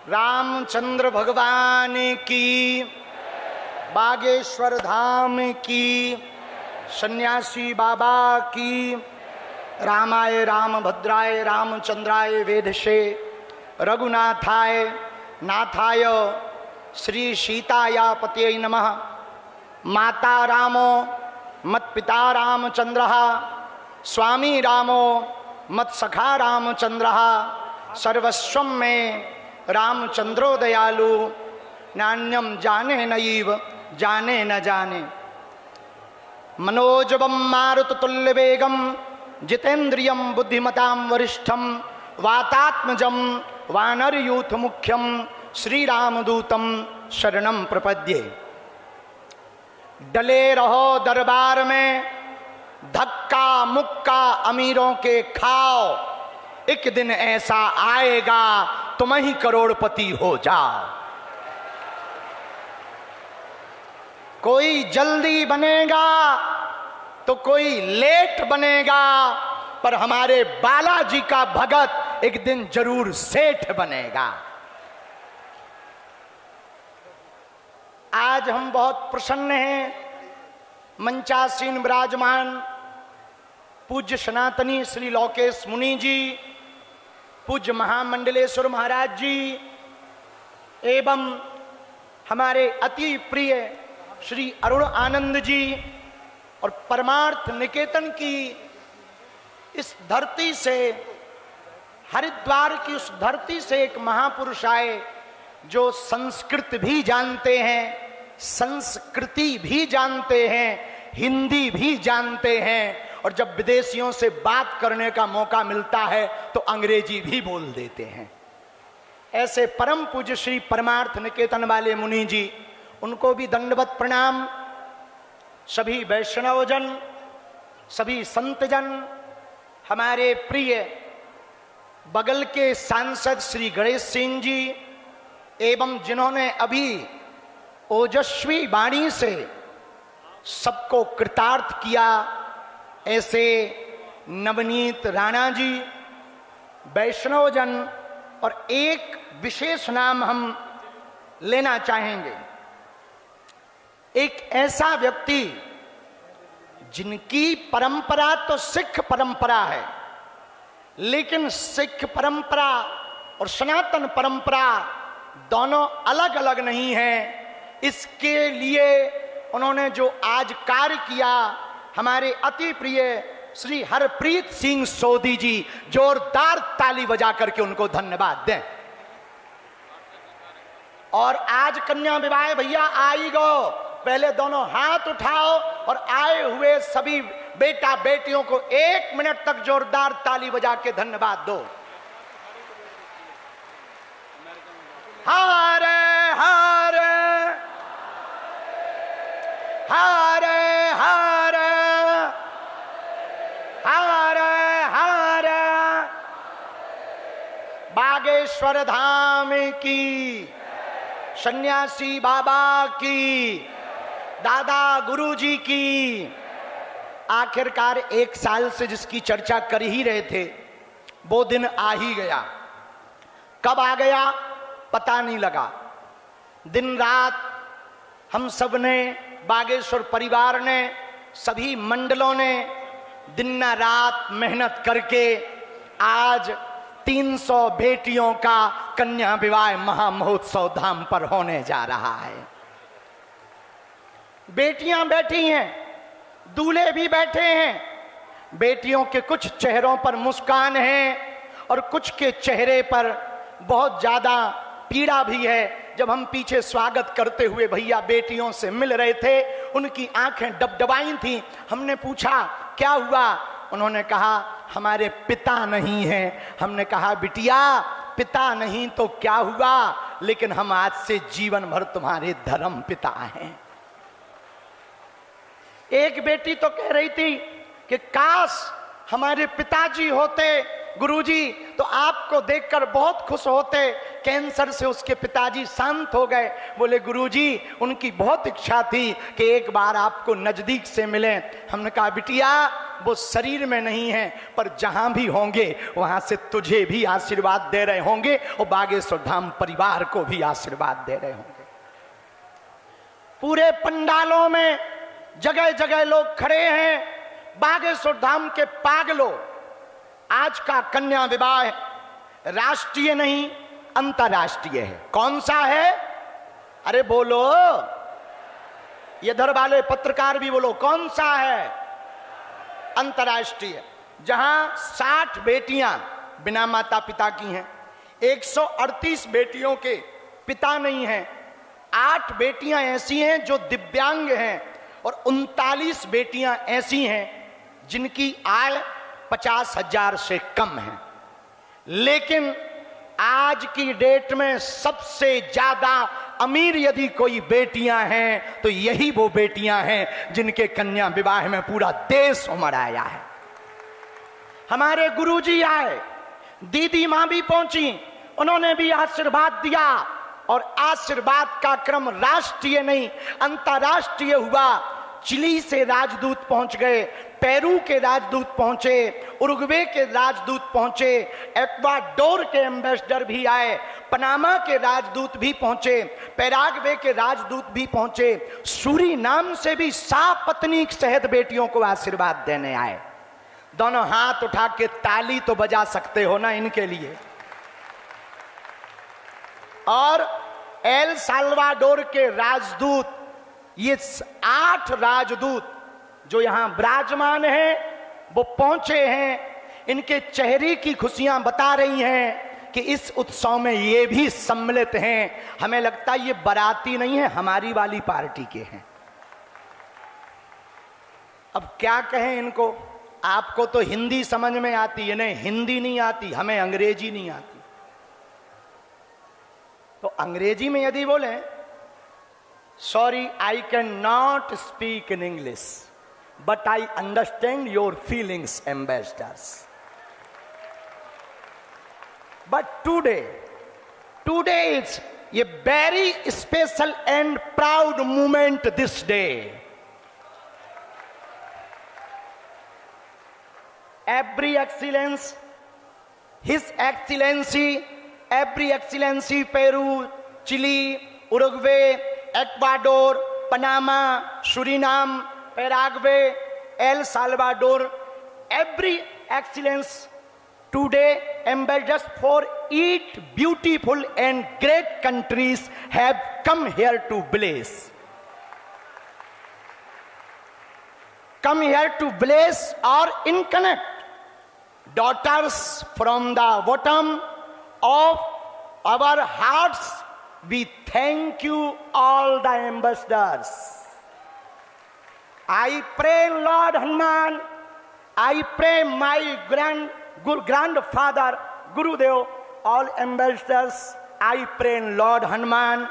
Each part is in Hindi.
रामचंद्र भगवान की, बागेश्वर धाम की, सन्यासी बाबा की, रामाय रामभद्राय रामचंद्राय वेधसे, रघुनाथाय नाथाय श्री सीताया पतये नमः। माता रामो मत्पिता रामचंद्रः, स्वामी रामो मत्सखा रामचंद्रः, सर्वस्वं में रामचंद्रो दयालु, नान्यम जाने नैव जाने न जाने। मनोजवम मारुततुल्य वेगम, जितेन्द्रियम बुद्धिमतां वरिष्ठम, वातात्मजम वानरयूथ मुख्यम, श्री रामदूतम शरणम प्रपद्ये। डले रहो दरबार में, धक्का मुक्का अमीरों के खाओ, एक दिन ऐसा आएगा तुम ही करोड़पति हो जाओ। कोई जल्दी बनेगा तो कोई लेट बनेगा, पर हमारे बालाजी का भगत एक दिन जरूर सेठ बनेगा। आज हम बहुत प्रसन्न हैं। मंचासीन विराजमान पूज्य सनातनी श्री लोकेश मुनि जी, पूज्य महामंडलेश्वर महाराज जी एवं हमारे अति प्रिय श्री अरुण आनंद जी और परमार्थ निकेतन की इस धरती से, हरिद्वार की उस धरती से एक महापुरुष आए जो संस्कृत भी जानते हैं, संस्कृति भी जानते हैं, हिंदी भी जानते हैं, और जब विदेशियों से बात करने का मौका मिलता है तो अंग्रेजी भी बोल देते हैं। ऐसे परम पूज्य श्री परमार्थ निकेतन वाले मुनि जी, उनको भी दंडवत प्रणाम। सभी वैष्णवजन, सभी संतजन, हमारे प्रिय बगल के सांसद श्री गणेश सिंह जी एवं जिन्होंने अभी ओजस्वी वाणी से सबको कृतार्थ किया, ऐसे नवनीत राणा जी, वैष्णवजन, और एक विशेष नाम हम लेना चाहेंगे। एक ऐसा व्यक्ति जिनकी परंपरा तो सिख परंपरा है, लेकिन सिख परंपरा और सनातन परंपरा दोनों अलग अलग नहीं है। इसके लिए उन्होंने जो आज कार्य किया, हमारे अति प्रिय श्री हरप्रीत सिंह सोधी जी, जोरदार ताली बजा करके उनको धन्यवाद दें। और आज कन्या विवाह भैया आई गो, पहले दोनों हाथ उठाओ और आए हुए सभी बेटा बेटियों को 1 मिनट तक जोरदार ताली बजा के धन्यवाद दो। हरे हरे हरे हरे हरे हरे, बागेश्वर धाम की, सन्यासी बाबा की, दादा गुरुजी की। आखिरकार 1 साल से जिसकी चर्चा कर ही रहे थे, वो दिन आ ही गया। कब आ गया पता नहीं लगा। दिन रात हम सब ने, बागेश्वर परिवार ने, सभी मंडलों ने दिन रात मेहनत करके आज 300 बेटियों का कन्या विवाह महामहोत्सव धाम पर होने जा रहा है। बेटियां बैठी हैं, दूल्हे भी बैठे हैं। बेटियों के कुछ चेहरों पर मुस्कान है और कुछ के चेहरे पर बहुत ज्यादा पीड़ा भी है। जब हम पीछे स्वागत करते हुए भैया बेटियों से मिल रहे थे, उनकी आंखें डबडबाई थी। हमने पूछा क्या हुआ? उन्होंने कहा हमारे पिता नहीं हैं। हमने कहा बिटिया पिता नहीं तो क्या हुआ, लेकिन हम आज से जीवन भर तुम्हारे धर्म पिता हैं। एक बेटी तो कह रही थी कि काश हमारे पिताजी होते गुरुजी तो आपको देखकर बहुत खुश होते। कैंसर से उसके पिताजी शांत हो गए। बोले गुरुजी उनकी बहुत इच्छा थी कि एक बार आपको नजदीक से मिलें। हमने कहा बिटिया वो शरीर में नहीं है, पर जहां भी होंगे वहां से तुझे भी आशीर्वाद दे रहे होंगे और बागेश्वर धाम परिवार को भी आशीर्वाद दे रहे होंगे। पूरे पंडालों में जगह जगह लोग खड़े हैं। बागेश्वर धाम के पागलों, आज का कन्या विवाह राष्ट्रीय नहीं अंतर्राष्ट्रीय है। कौन सा है? अरे बोलो, इधर वाले पत्रकार भी बोलो, कौन सा है? अंतर्राष्ट्रीय। जहां 60 बेटियां बिना माता पिता की हैं, 138 बेटियों के पिता नहीं हैं, 8 बेटियां ऐसी हैं जो दिव्यांग हैं और 39 बेटियां ऐसी हैं जिनकी आय 50,000 से कम है। लेकिन आज की डेट में सबसे ज्यादा अमीर यदि कोई बेटियां हैं तो यही वो बेटियां हैं जिनके कन्या विवाह में पूरा देश उमड़ आया है। हमारे गुरुजी आए, दीदी मां भी पहुंची, उन्होंने भी आशीर्वाद दिया और आशीर्वाद का क्रम राष्ट्रीय नहीं अंतर्राष्ट्रीय हुआ। चिली से राजदूत पहुंच गए, पेरू के राजदूत पहुंचे, उरुग्वे के राजदूत पहुंचे, एक्वाडोर के एम्बेसडर भी आए, पनामा के राजदूत भी पहुंचे, पैराग्वे के राजदूत भी पहुंचे, सूरीनाम से भी सापत्नीक सहित बेटियों को आशीर्वाद देने आए। दोनों हाथ उठा के ताली तो बजा सकते हो ना इनके लिए। और एल साल्वाडोर के राजदूत, ये 8 राजदूत जो यहां विराजमान हैं वो पहुंचे हैं। इनके चेहरे की खुशियां बता रही हैं कि इस उत्सव में ये भी सम्मिलित हैं। हमें लगता है ये बाराती नहीं है, हमारी वाली पार्टी के हैं। अब क्या कहें इनको? आपको तो हिंदी समझ में आती है, इन्हें हिंदी नहीं आती, हमें अंग्रेजी नहीं आती। तो अंग्रेजी में यदि बोले, sorry I can not speak in English but I understand your feelings ambassadors. But today is a very special and proud moment this day. Every excellence, his excellency, every excellency Peru, Chile, Uruguay, Ecuador, Panama, Suriname, Paraguay, El Salvador, every excellence today ambassadors for each beautiful and great countries have come here to bless. Come here to bless or in connect. Daughters, from the bottom of our hearts, we thank you all the ambassadors. I pray Lord Hanuman, I pray my grandfather Gurudev, all ambassadors, I pray Lord Hanuman,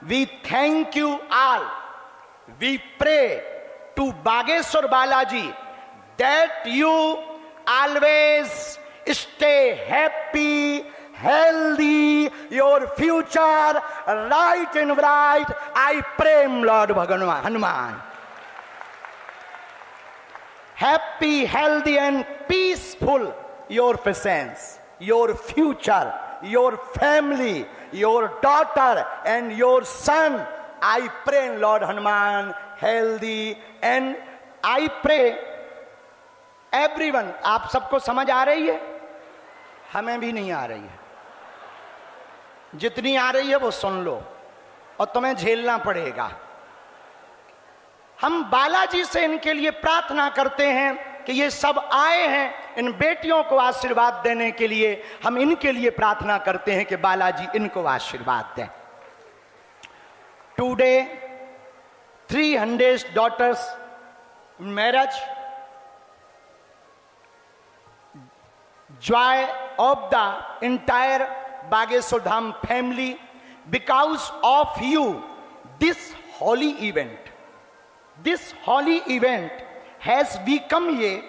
we thank you all. We pray to Bageshwar Balaji that you always stay happy, healthy, your future right and bright. I pray Lord Hanuman. Happy, healthy and peaceful your presence, your future, your family, your daughter and your son. I pray Lord Hanuman, healthy, and I pray everyone. आप सबको समझ आ रही है? हमें भी नहीं आ रही है। जितनी आ रही है वो सुन लो और तुम्हें झेलना पड़ेगा। हम बालाजी से इनके लिए प्रार्थना करते हैं कि ये सब आए हैं इन बेटियों को आशीर्वाद देने के लिए। हम इनके लिए प्रार्थना करते हैं कि बालाजी इनको आशीर्वाद दें। Today 300 daughters marriage, joy of the entire Bageshwar Dham family. Because of you, this holy event has become a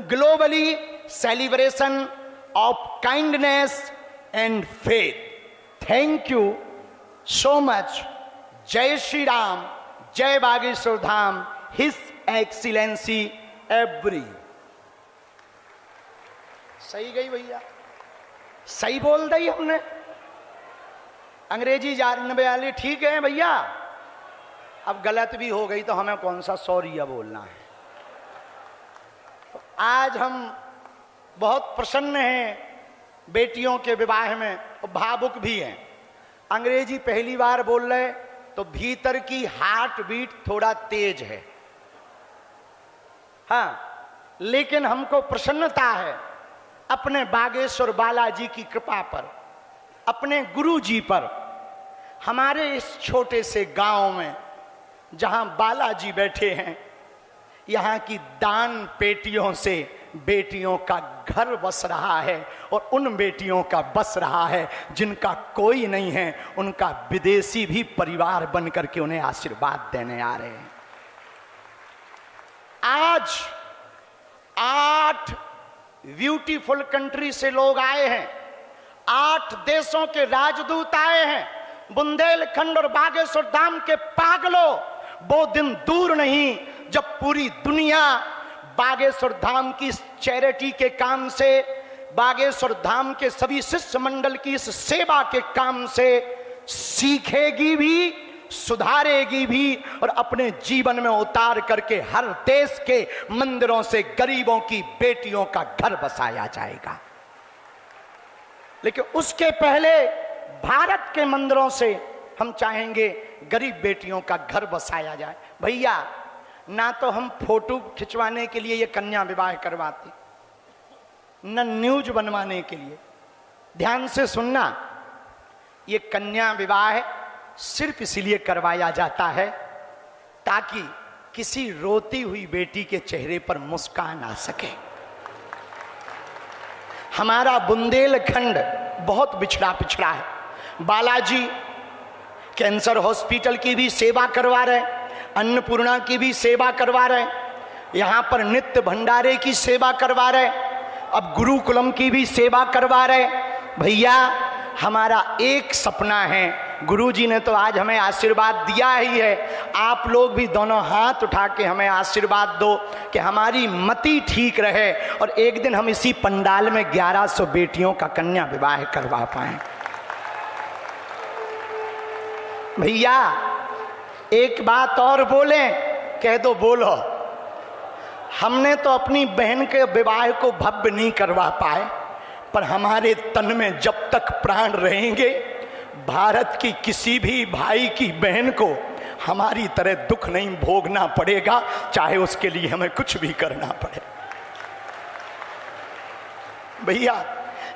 globally celebration of kindness and faith. Thank you so much. Jai Shri Ram, Jai Bageshwar Dham, His Excellency every. सही गई भैया, सही बोल दी हमने। अंग्रेजी जानने वाले ठीक है भैया, अब गलत भी हो गई तो हमें कौन सा सॉरी बोलना है। तो आज हम बहुत प्रसन्न हैं बेटियों के विवाह में, और भावुक भी हैं। अंग्रेजी पहली बार बोल रहे तो भीतर की हार्ट बीट थोड़ा तेज है, हाँ, लेकिन हमको प्रसन्नता है अपने बागेश्वर बालाजी की कृपा पर, अपने गुरु जी पर। हमारे इस छोटे से गांव में जहां बालाजी बैठे हैं, यहां की दान पेटियों से बेटियों का घर बस रहा है, और उन बेटियों का बस रहा है जिनका कोई नहीं है। उनका विदेशी भी परिवार बन करके उन्हें आशीर्वाद देने आ रहे हैं। आज 8 ब्यूटीफुल कंट्री से लोग आए हैं, 8 देशों के राजदूत आए हैं। बुंदेलखंड और बागेश्वर धाम के पागलों, वो दिन दूर नहीं जब पूरी दुनिया बागेश्वर धाम की चैरिटी के काम से, बागेश्वर धाम के सभी शिष्य मंडल की इस सेवा के काम से सीखेगी भी, सुधारेगी भी, और अपने जीवन में उतार करके हर देश के मंदिरों से गरीबों की बेटियों का घर बसाया जाएगा। लेकिन उसके पहले भारत के मंदिरों से हम चाहेंगे गरीब बेटियों का घर बसाया जाए। भैया, ना तो हम फोटो खिंचवाने के लिए ये कन्या विवाह करवाते, न न्यूज बनवाने के लिए। ध्यान से सुनना, ये कन्या विवाह सिर्फ इसलिए करवाया जाता है ताकि किसी रोती हुई बेटी के चेहरे पर मुस्कान आ सके। हमारा बुंदेलखंड बहुत पिछड़ा है। बालाजी कैंसर हॉस्पिटल की भी सेवा करवा रहे, अन्नपूर्णा की भी सेवा करवा रहे, यहाँ पर नित्य भंडारे की सेवा करवा रहे, अब गुरुकुलम की भी सेवा करवा रहे। भैया, हमारा एक सपना है, गुरुजी ने तो आज हमें आशीर्वाद दिया ही है, आप लोग भी दोनों हाथ उठा के हमें आशीर्वाद दो कि हमारी मति ठीक रहे और एक दिन हम इसी पंडाल में 1100 बेटियों का कन्या विवाह करवा पाएं। भैया, एक बात और बोलें, कह दो बोलो। हमने तो अपनी बहन के विवाह को भव्य नहीं करवा पाए, पर हमारे तन में जब तक प्राण रहेंगे, भारत की किसी भी भाई की बहन को हमारी तरह दुख नहीं भोगना पड़ेगा, चाहे उसके लिए हमें कुछ भी करना पड़े। भैया,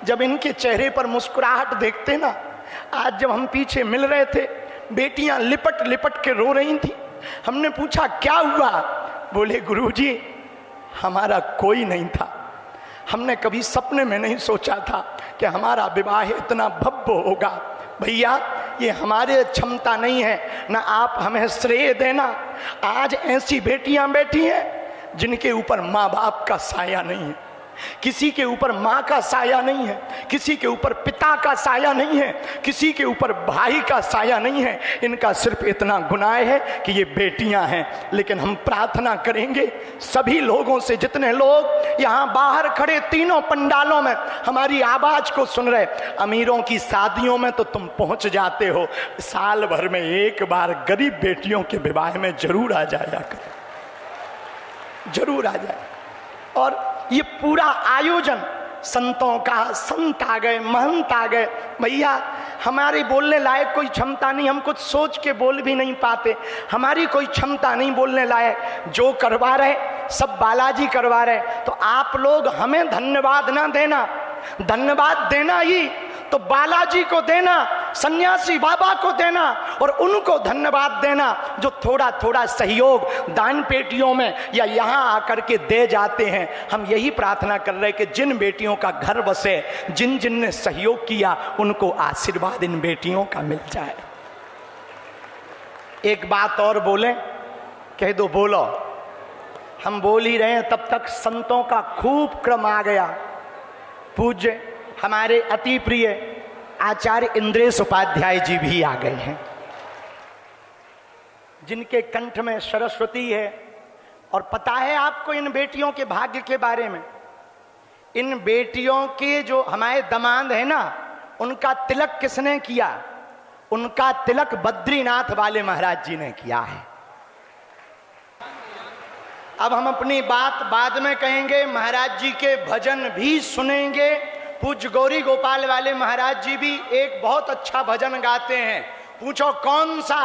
जब इनके चेहरे पर मुस्कुराहट देखते ना, आज जब हम पीछे मिल रहे थे, बेटियां लिपट लिपट के रो रही थी। हमने पूछा क्या हुआ? बोले गुरुजी, हमारा कोई नहीं था, हमने कभी सपने में नहीं सोचा था कि हमारा विवाह इतना भव्य होगा। भैया, ये हमारे क्षमता नहीं है, ना आप हमें श्रेय देना। आज ऐसी बेटियां बैठी हैं जिनके ऊपर माँ बाप का साया नहीं है, किसी के ऊपर माँ का साया नहीं है, किसी के ऊपर पिता का साया नहीं है, किसी के ऊपर भाई का साया नहीं है। इनका सिर्फ इतना गुनाह है कि ये बेटियां हैं। लेकिन हम प्रार्थना करेंगे सभी लोगों से, जितने लोग यहाँ बाहर खड़े तीनों पंडालों में हमारी आवाज को सुन रहे, अमीरों की शादियों में तो तुम पहुंच जाते हो, साल भर में एक बार गरीब बेटियों के विवाह में जरूर आ जाया करो, जरूर आ जाए। और ये पूरा आयोजन संतों का, संत आ गए, महंत आ गए। भैया, हमारे बोलने लायक कोई क्षमता नहीं, हम कुछ सोच के बोल भी नहीं पाते, हमारी कोई क्षमता नहीं बोलने लायक। जो करवा रहे सब बालाजी करवा रहे, तो आप लोग हमें धन्यवाद ना देना, धन्यवाद देना ही तो बालाजी को देना, सन्यासी बाबा को देना, और उनको धन्यवाद देना जो थोड़ा थोड़ा सहयोग दान पेटियों में या यहाँ आकर के दे जाते हैं। हम यही प्रार्थना कर रहे कि जिन बेटियों का घर बसे, जिन जिन ने सहयोग किया, उनको आशीर्वाद इन बेटियों का मिल जाए। एक बात और बोलें, कह दो बोलो। हम बोल ही रहे हैं, तब तक संतों का खूब क्रम आ गया। पूज्य हमारे अति प्रिय आचार्य इंद्रेश उपाध्याय जी भी आ गए हैं, जिनके कंठ में सरस्वती है, और पता है आपको इन बेटियों के भाग्य के बारे में? इन बेटियों के जो हमारे दामाद है ना, उनका तिलक किसने किया? उनका तिलक बद्रीनाथ वाले महाराज जी ने किया है। अब हम अपनी बात बाद में कहेंगे, महाराज जी के भजन भी सुनेंगे। पूज्य गौरी गोपाल वाले महाराज जी भी एक बहुत अच्छा भजन गाते हैं। पूछो कौन सा?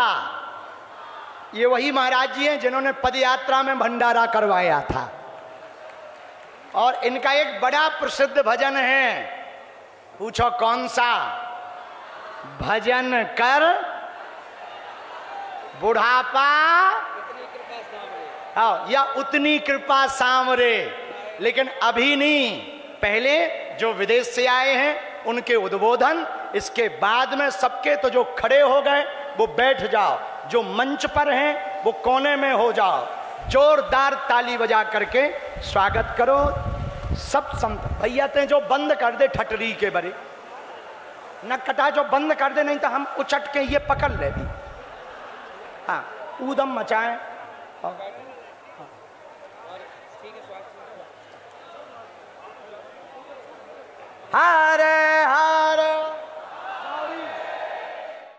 ये वही महाराज जी हैं जिन्होंने पदयात्रा में भंडारा करवाया था। और इनका एक बड़ा प्रसिद्ध भजन है, पूछो कौन सा? भजन कर बुढ़ापा या उतनी कृपा सामरे। लेकिन अभी नहीं, पहले जो विदेश से आए हैं उनके उद्बोधन, इसके बाद में सबके तो जो खड़े हो गए वो बैठ जाओ, जो मंच पर हैं वो कोने में हो जाओ, जोरदार ताली बजा करके स्वागत करो सब संत भैया। ते जो बंद कर दे ठटरी के बरे न कटा, जो बंद कर दे, नहीं तो हम उचट के ये पकड़ ले भी। हाँ, ऊदम मचाएं। हरे